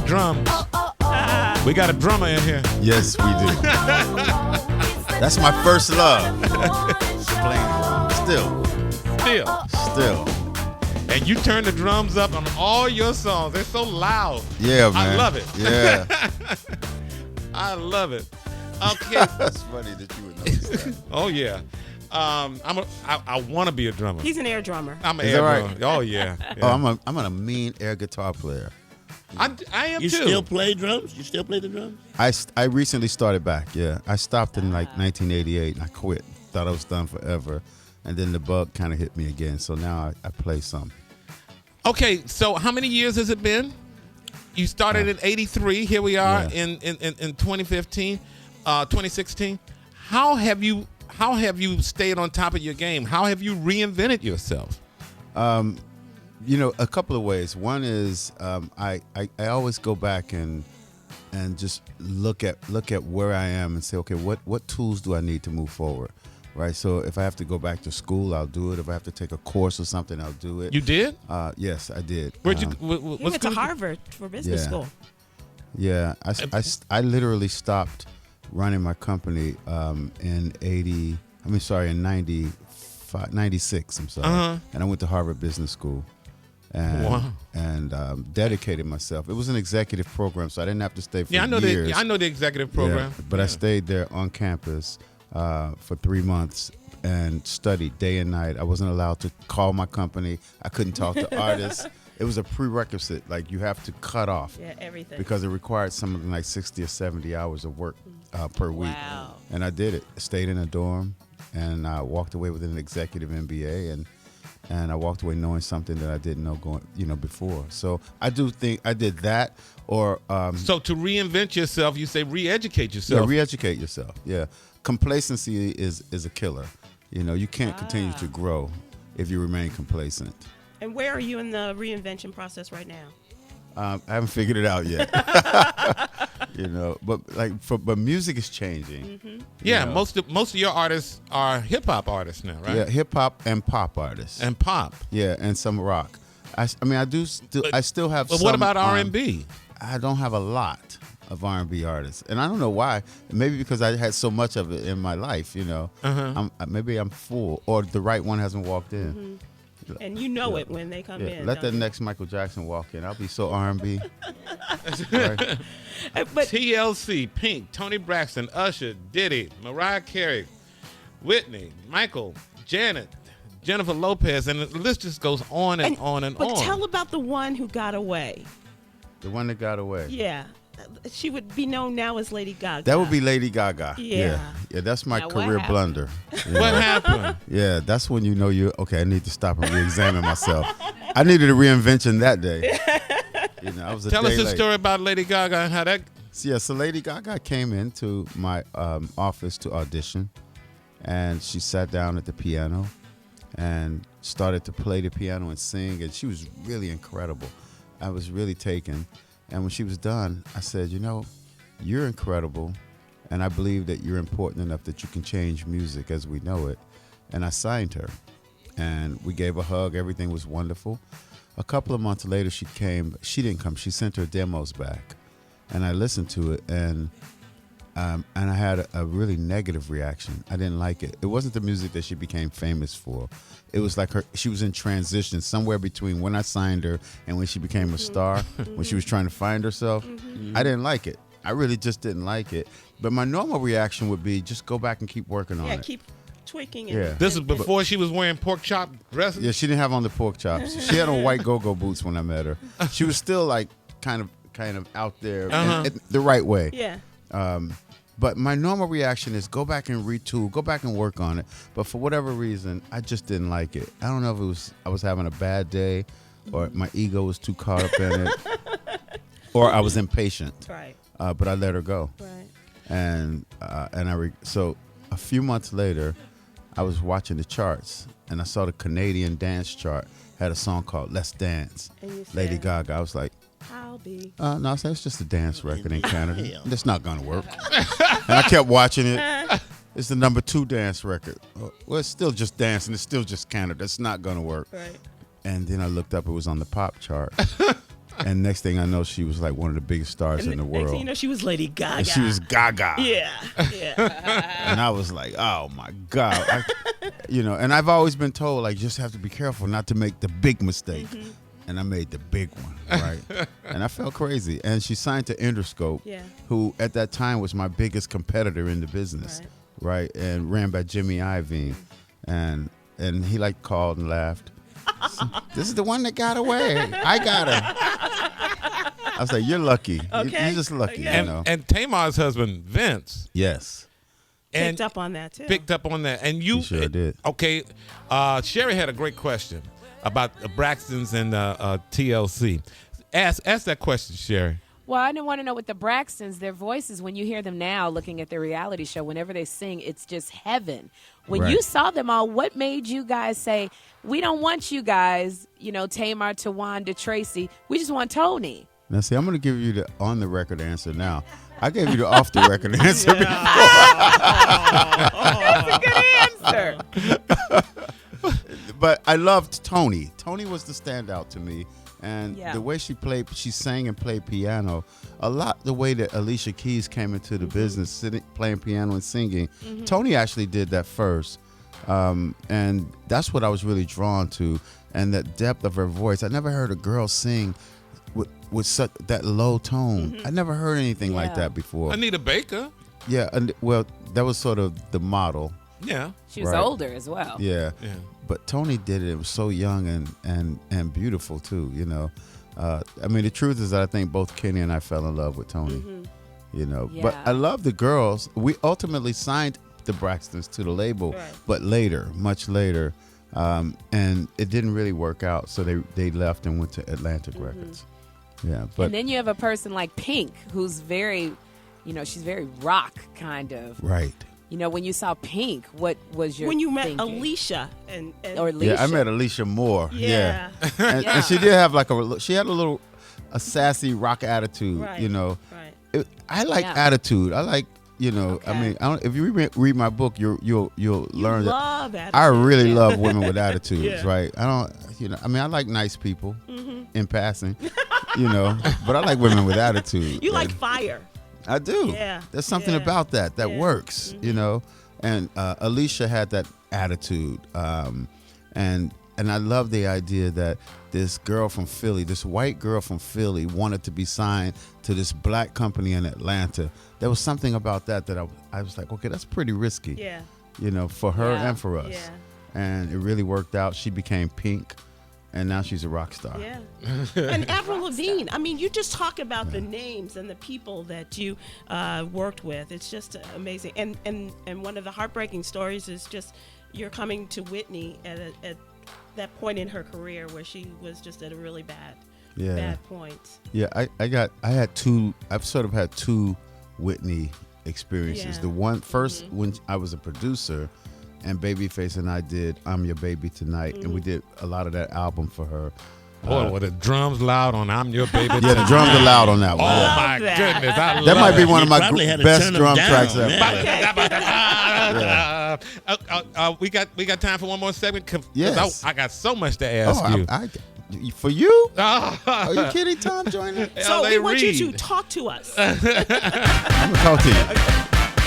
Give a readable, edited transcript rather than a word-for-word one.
drum. We got a drummer in here. Yes, we do. That's my first love. Playing drums. Still. And you turn the drums up on all your songs. They're so loud. Yeah, man. I love it. Yeah. I love it. Okay. That's funny that you would notice that. Oh yeah. I want to be a drummer. He's an air drummer. I'm an Is air that drummer. right? Oh yeah. Oh, I'm a mean air guitar player. I am You too. still play drums? You still play the drums? I recently started back. Yeah, I stopped in like 1988 and I quit. Thought I was done forever, and then the bug kind of hit me again. So now I play some. Okay, so how many years has it been? You started in '83. Here we are in 2015, 2016. How have you stayed on top of your game? How have you reinvented yourself? A couple of ways. One is I always go back and just look at where I am and say, okay, what tools do I need to move forward, right? So if I have to go back to school, I'll do it. If I have to take a course or something, I'll do it. You did? Yes, I did. Where'd you? He went to Harvard for business school. Yeah, I literally stopped running my company in 96. I'm sorry, and I went to Harvard Business School. And dedicated myself. It was an executive program, so I didn't have to stay for years. I know the executive program. Yeah, but I stayed there on campus for 3 months and studied day and night. I wasn't allowed to call my company. I couldn't talk to artists. It was a prerequisite. Like, you have to cut off. Yeah, everything. Because it required something like 60 or 70 hours of work per week. Wow. And I did it. Stayed in a dorm, and I walked away with an executive MBA, and I walked away knowing something that I didn't know before. So I do think I did that. Or so to reinvent yourself, you say re-educate yourself. Yeah, re-educate yourself. Yeah, complacency is a killer. You can't continue to grow if you remain complacent. And where are you in the reinvention process right now? I haven't figured it out yet. But music is changing. Mm-hmm. Yeah, most of your artists are hip hop artists now, right? Yeah, hip hop and pop artists. And pop. Yeah, and some rock. I still have. But some, what about R&B? I don't have a lot of R&B artists, and I don't know why. Maybe because I had so much of it in my life. Maybe I'm full, or the right one hasn't walked in. Mm-hmm. And you know it when they come in. Let the next Michael Jackson walk in. I'll be so R&B. Right. But TLC, Pink, Tony Braxton, Usher, Diddy, Mariah Carey, Whitney, Michael, Janet, Jennifer Lopez, and the list just goes on and on and on. But tell about the one who got away. The one that got away. Yeah. She would be known now as Lady GaGa. That would be Lady GaGa. Yeah. Yeah, that's my Now, career blunder. What happened? Yeah, that's when I need to stop and re-examine myself. I needed a reinvention that day. I was Tell us a story about Lady GaGa and how that... So Lady GaGa came into my office to audition, and she sat down at the piano and started to play the piano and sing, and she was really incredible. I was really taken. And when she was done, I said, you're incredible, and I believe that you're important enough that you can change music as we know it. And I signed her, and we gave a hug. Everything was wonderful. A couple of months later, she came. She didn't come. She sent her demos back, and I listened to it, and I had a really negative reaction. I didn't like it. It wasn't the music that she became famous for. It was like she was in transition somewhere between when I signed her and when she became a star, when she was trying to find herself. I didn't like it. I really just didn't like it. But my normal reaction would be just go back and keep working on it. Yeah, keep tweaking it. Yeah. This is before she was wearing pork chop dresses? Yeah, she didn't have on the pork chops. She had on white go-go boots when I met her. She was still like kind of out there in the right way. Yeah. But my normal reaction is go back and retool, go back and work on it. But for whatever reason, I just didn't like it. I don't know if I was having a bad day, or my ego was too caught up in it, or I was impatient. Right. But I let her go. Right. So a few months later, I was watching the charts, and I saw the Canadian dance chart had a song called "Let's Dance," And you said, Lady GaGa. I was like, I'll be. no, I said, it's just a dance record in Canada. It's not going to work. And I kept watching it. It's the number 2 dance record. Well, it's still just dancing. It's still just Canada. It's not going to work. Right. And then I looked up. It was on the pop chart. And next thing I know, she was like one of the biggest stars in the Next thing world. you know, she was Lady GaGa. And she was Gaga. Yeah, yeah. And I was like, oh my God. And I've always been told, like, just have to be careful not to make the big mistake. And I made the big one, right? And I felt crazy. And she signed to Interscope, who at that time was my biggest competitor in the business, right? And ran by Jimmy Iovine. And he like called and laughed. This is the one that got away. I got her. I was like, you're lucky. Okay. You're just lucky, Okay. you know. And Tamar's husband, Vince. Yes. Picked up on that too. Picked up on that. And you He sure did. Okay. Sherry had a great question about the Braxtons and TLC. Ask that question, Sherry. Well, I didn't want to know with the Braxtons, their voices, when you hear them now looking at their reality show, whenever they sing, it's just heaven. When Right. you saw them all, what made you guys say, we don't want you guys, Tamar, Tawanda, Tracy, we just want Tony? Now, see, I'm going to give you the on-the-record answer now. I gave you the off-the-record answer before. That's a good answer. But I loved Tony. Tony was the standout to me. And Yeah. the way she sang and played piano, a lot the way that Alicia Keys came into the business, playing piano and singing. Tony actually did that first. And that's what I was really drawn to. And the depth of her voice. I never heard a girl sing with such that low tone. I never heard anything like Yeah. that before. Anita Baker. Yeah, and well, that was sort of the model. Yeah. She was Right. older as well. Yeah. Yeah. But Tony did it. It was so young and beautiful too. I mean, the truth is that I think both Kenny and I fell in love with Tony. But Yeah. I love the girls. We ultimately signed the Braxtons to the label, Right. but later, much later, and it didn't really work out. So they left and went to Atlantic Records. Yeah, but And then you have a person like Pink, who's very, she's very rock kind of. right. When you saw Pink, what was your When you met thinking? Alicia and Or Alicia? Yeah, I met Alicia Moore. Yeah. And, Yeah. and she did have she had a sassy rock attitude. Right. Right. I like Yeah. attitude. I like, I Okay. mean, if you read my book, you'll learn that Love attitude. I really Yeah. love women with attitudes, Yeah. right? I don't, I mean, I like nice people in passing, but I like women with attitude. You like And fire. I do. Yeah. There's something Yeah. about that Yeah. works, And Alicia had that attitude, and I love the idea that this girl from Philly, this white girl from Philly, wanted to be signed to this black company in Atlanta. There was something about that I was like, okay, that's pretty risky, Yeah. for her Yeah. and for us. Yeah. And it really worked out. She became Pink, and now she's a rock star. Yeah. And Avril Lavigne. I mean, you just talk about the names and the people that you worked with. It's just amazing. And one of the heartbreaking stories is just you're coming to Whitney at that point in her career where she was just at a really bad point. Yeah, I've sort of had two Whitney experiences. Yeah. The one first when I was a producer, and Babyface and I did "I'm Your Baby Tonight," and we did a lot of that album for her. Boy, were the drums loud on "I'm Your Baby"? Yeah, the drums are loud on that Oh one. my that. goodness, I That love might be it. one of You my probably had to best turn 'em drum down, tracks ever. Man. We got time for one more segment. 'Cause Yes. I got so much to ask you. For you? Ah. Are you kidding, Tom? Joining? So L.A we want you Reid. to talk to us. I'm gonna talk to you.